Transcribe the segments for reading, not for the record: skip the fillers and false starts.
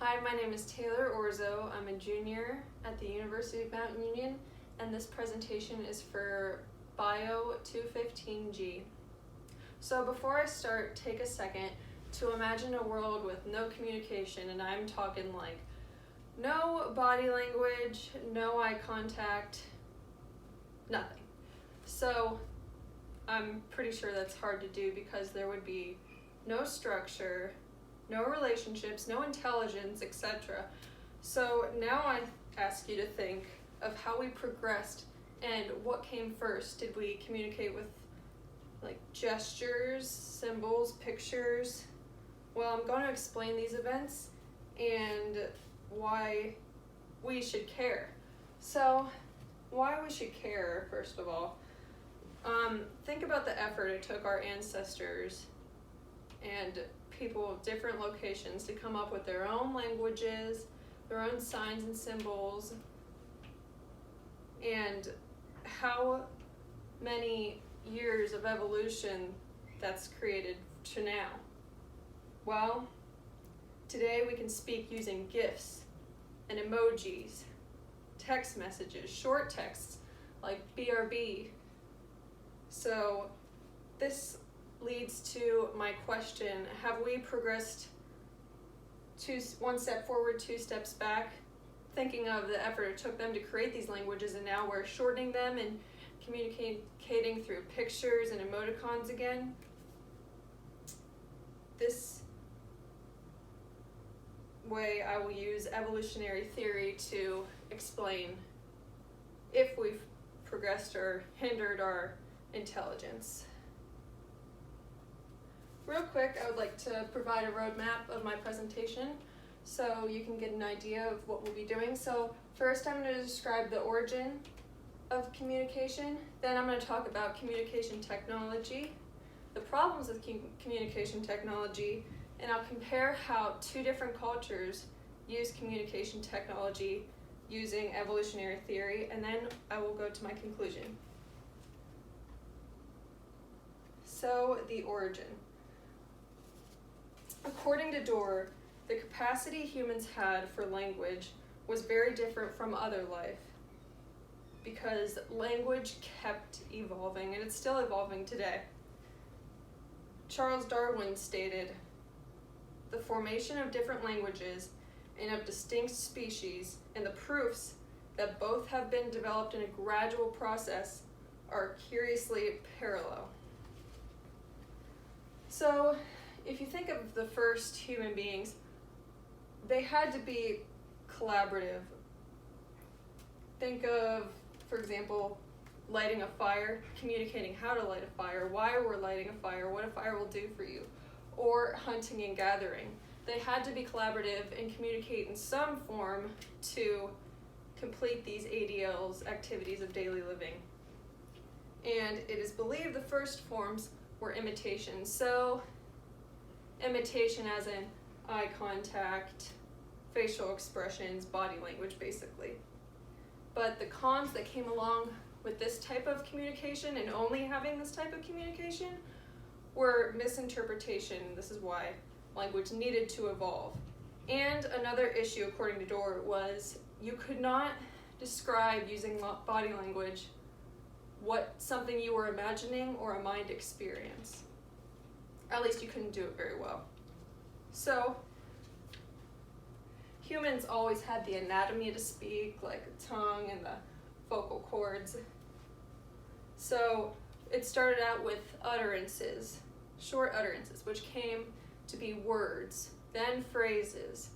Hi, my name is Taylor Orzo. I'm a junior at the University of Mount Union, and this presentation is for Bio 215G. So before I start, take a second to imagine a world with no communication, and I'm talking like no body language, no eye contact, nothing. So I'm pretty sure that's hard to do because there would be no structure, no relationships, no intelligence, etc. So now I ask you to think of how we progressed and what came first. Did we communicate with like gestures, symbols, pictures? Well, I'm going to explain these events and why we should care. So why we should care, first of all. Think about the effort it took our ancestors and people of different locations to come up with their own languages, their own signs and symbols, and how many years of evolution that's created to now. Well, today we can speak using GIFs and emojis, text messages, short texts like BRB. So this leads to my question: have we progressed one step forward, two steps back, thinking of the effort it took them to create these languages, and now we're shortening them and communicating through pictures and emoticons again? This way I will use evolutionary theory to explain if we've progressed or hindered our intelligence. Real quick, I would like to provide a roadmap of my presentation so you can get an idea of what we'll be doing. So first I'm going to describe the origin of communication, then I'm going to talk about communication technology, the problems with communication technology, and I'll compare how two different cultures use communication technology using evolutionary theory, and then I will go to my conclusion. So the origin. According to Dorr, the capacity humans had for language was very different from other life because language kept evolving, and it's still evolving today. Charles Darwin stated, "The formation of different languages and of distinct species and the proofs that both have been developed in a gradual process are curiously parallel." So if you think of the first human beings, they had to be collaborative. Think of, for example, lighting a fire, communicating how to light a fire, why we're lighting a fire, what a fire will do for you, or hunting and gathering. They had to be collaborative and communicate in some form to complete these ADLs, activities of daily living. And it is believed the first forms were imitation. So imitation as in eye contact, facial expressions, body language basically. But the cons that came along with this type of communication and only having this type of communication were misinterpretation. This is why language needed to evolve. And another issue, according to Dorr, was you could not describe using body language what something you were imagining or a mind experience. At least you couldn't do it very well. So humans always had the anatomy to speak, like the tongue and the vocal cords. So it started out with utterances, short utterances, which came to be words, then phrases,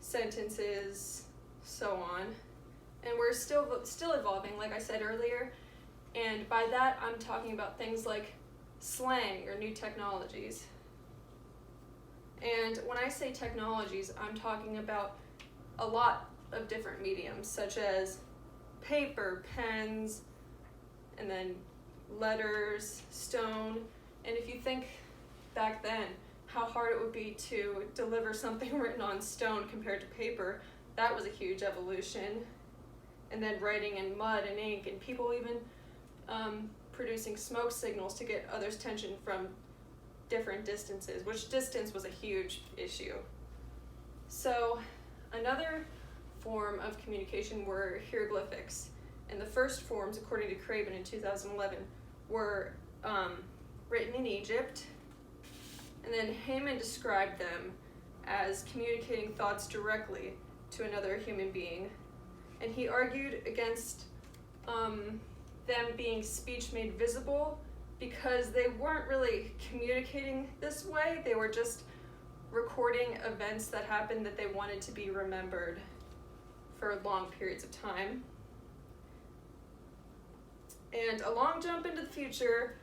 sentences, so on. And we're still evolving, like I said earlier. And by that, I'm talking about things like slang or new technologies. And when I say technologies, I'm talking about a lot of different mediums, such as paper, pens, and then letters, stone. And if you think back then how hard it would be to deliver something written on stone compared to paper, that was a huge evolution. And then writing in mud and ink, and people even producing smoke signals to get others' attention from different distances, which distance was a huge issue. So Another form of communication were hieroglyphics. And the first forms, according to Craven in 2011, were written in Egypt. And then Heyman described them as communicating thoughts directly to another human being. And he argued against them being speech made visible because they weren't really communicating this way. They were just recording events that happened that they wanted to be remembered for long periods of time. And a long jump into the future,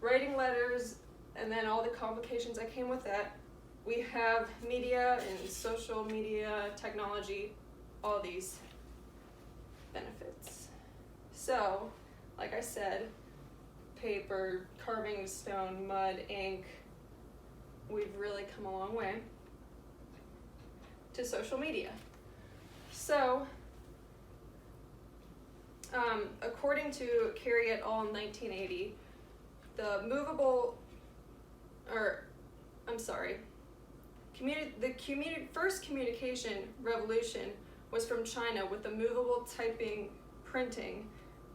writing letters, and then all the complications that came with that, we have media and social media, technology, all these benefits. So, like I said, paper, carving of stone, mud, ink, we've really come a long way to social media. So, according to Carey et al. In 1980, the first communication revolution was from China with the movable typing printing.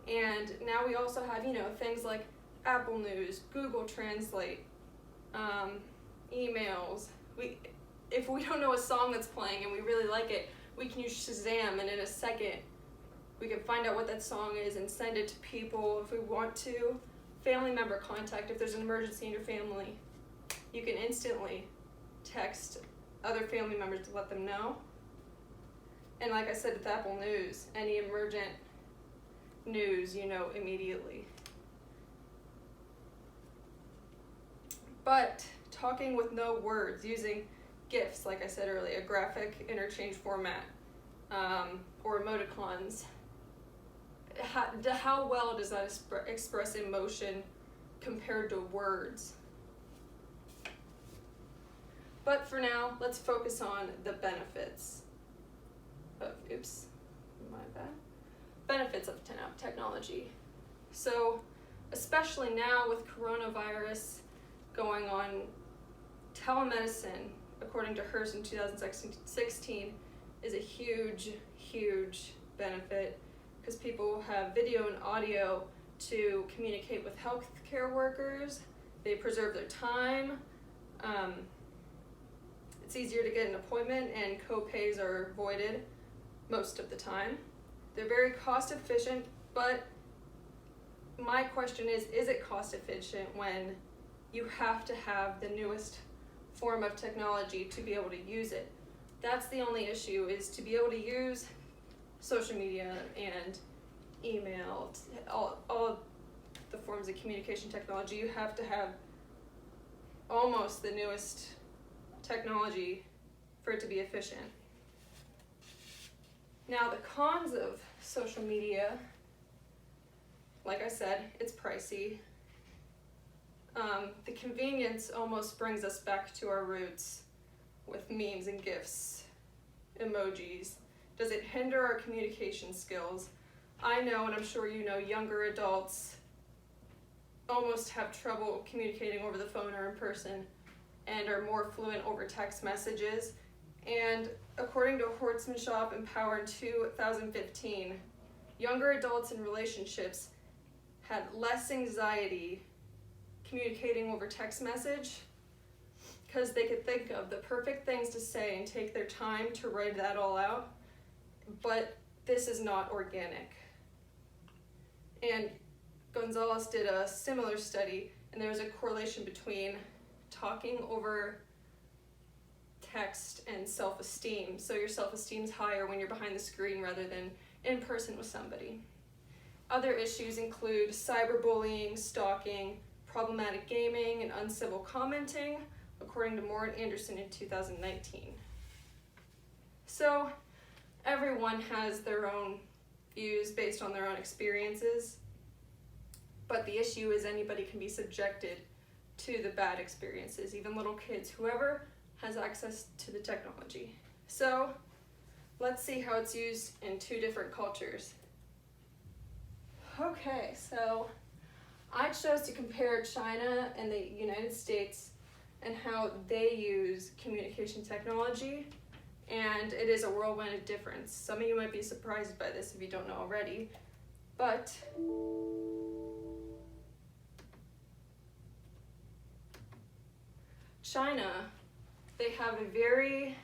And now we also have, things like Apple News, Google Translate, emails. If we don't know a song that's playing and we really like it, we can use Shazam, and in a second we can find out what that song is and send it to people if we want to. Family member contact, if there's an emergency in your family, you can instantly text other family members to let them know. And like I said with Apple News, any emergent news, immediately. But talking with no words, using GIFs, like I said earlier, graphic interchange format, or emoticons, how well does that express emotion compared to words? But for now, let's focus on the benefits of, benefits of technology. So, especially now with coronavirus going on, telemedicine, according to Hearst in 2016, is a huge, huge benefit because people have video and audio to communicate with healthcare workers. They preserve their time. It's easier to get an appointment, and co-pays are avoided most of the time. They're very cost efficient, but my question is it cost efficient when you have to have the newest form of technology to be able to use it? That's the only issue, is to be able to use social media and email, all the forms of communication technology. You have to have almost the newest technology for it to be efficient. Now, the cons of social media, like I said, it's pricey. The convenience almost brings us back to our roots with memes and GIFs, emojis. Does it hinder our communication skills? I know, and I'm sure you know, younger adults almost have trouble communicating over the phone or in person and are more fluent over text messages. And according to Horstmanshop and Power in 2015, younger adults in relationships had less anxiety communicating over text message because they could think of the perfect things to say and take their time to write that all out. But this is not organic. And Gonzalez did a similar study, and there was a correlation between talking over text and self-esteem. So your self-esteem's higher when you're behind the screen rather than in person with somebody. Other issues include cyberbullying, stalking, problematic gaming, and uncivil commenting, according to Moore and Anderson in 2019. So everyone has their own views based on their own experiences, but the issue is anybody can be subjected to the bad experiences, even little kids, whoever has access to the technology. So let's see how it's used in two different cultures. Okay, so I chose to compare China and the United States and how they use communication technology and it is a whirlwind of difference. Some of you might be surprised by this if you don't know already, but China, they have a very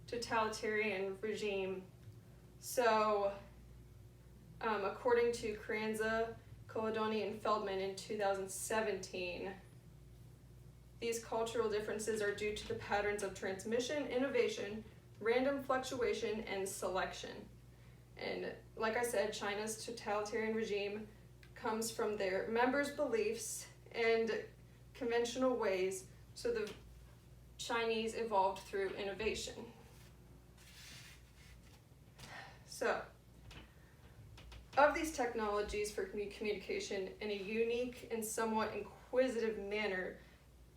totalitarian regime. So, according to Carranza, Coladoni, and Feldman in 2017, these cultural differences are due to the patterns of transmission, innovation, random fluctuation, and selection. And like I said, China's totalitarian regime comes from their members' beliefs and conventional ways, so the Chinese evolved through innovation. So, of these technologies for communication in a unique and somewhat inquisitive manner,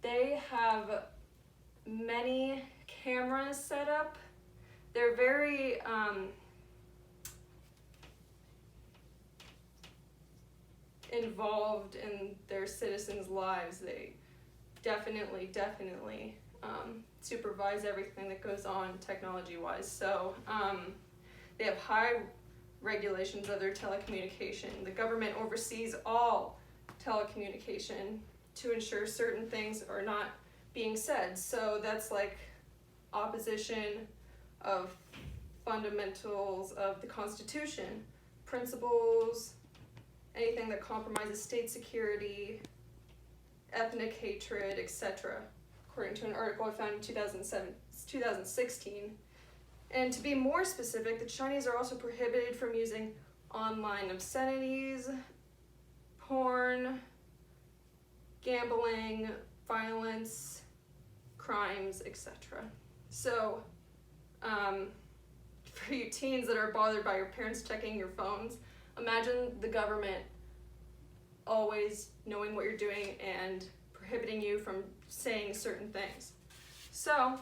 they have many cameras set up. They're very involved in their citizens' lives. They definitely supervise everything that goes on technology-wise. So they have high regulations of their telecommunication. The government oversees all telecommunication to ensure certain things are not being said. So that's like opposition of fundamentals of the Constitution, principles, anything that compromises state security, ethnic hatred, etc., according to an article I found in 2016. And to be more specific, the Chinese are also prohibited from using online obscenities, porn, gambling, violence, crimes, etc. So, for you teens that are bothered by your parents checking your phones, imagine the government always knowing what you're doing and prohibiting you from saying certain things. So,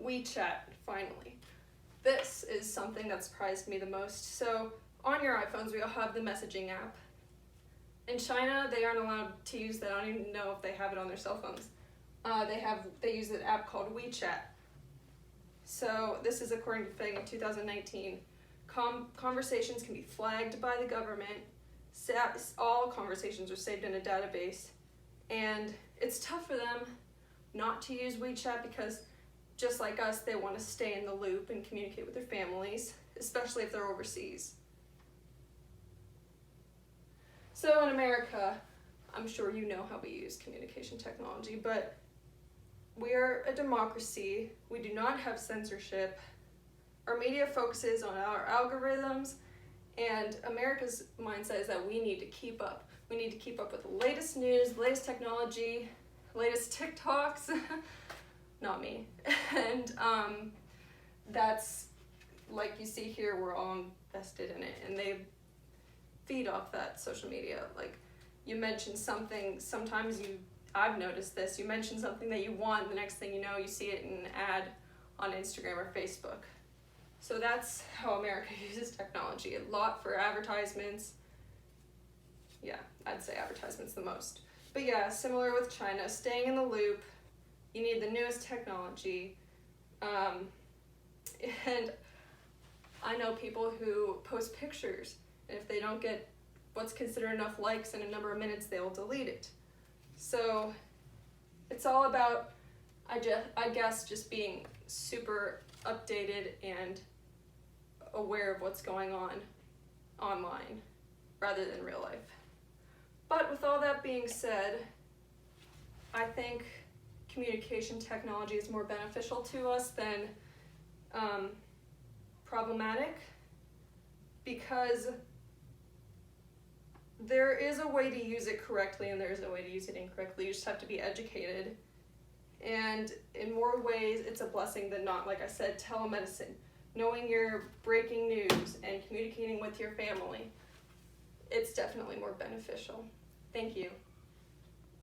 WeChat, finally. This is something that surprised me the most. So, on your iPhones, we all have the messaging app. In China, they aren't allowed to use that. I don't even know if they have it on their cell phones. They use an app called WeChat. So, this is according to FENG in 2019. Conversations can be flagged by the government. All conversations are saved in a database. And it's tough for them not to use WeChat because just like us, they want to stay in the loop and communicate with their families, especially if they're overseas. So in America, I'm sure you know how we use communication technology, but we are a democracy. We do not have censorship. Our media focuses on our algorithms, and America's mindset is that we need to keep up. We need to keep up with the latest news, the latest technology, latest TikToks. Not me. And that's, like you see here, we're all invested in it, and they feed off that social media. Like, you mention something, sometimes I've noticed this, you mention something that you want, the next thing you know, you see it in an ad on Instagram or Facebook. So that's how America uses technology. A lot for advertisements. Yeah, I'd say advertisements the most. But yeah, similar with China, staying in the loop, you need the newest technology. And I know people who post pictures, and if they don't get what's considered enough likes in a number of minutes, they'll delete it. So it's all about, I guess, just being super updated and aware of what's going on online rather than real life. But with all that being said, I think communication technology is more beneficial to us than problematic, because there is a way to use it correctly and there's a way to use it incorrectly. You just have to be educated. And in more ways, it's a blessing than not. Like I said, telemedicine, knowing your breaking news and communicating with your family, it's definitely more beneficial. Thank you.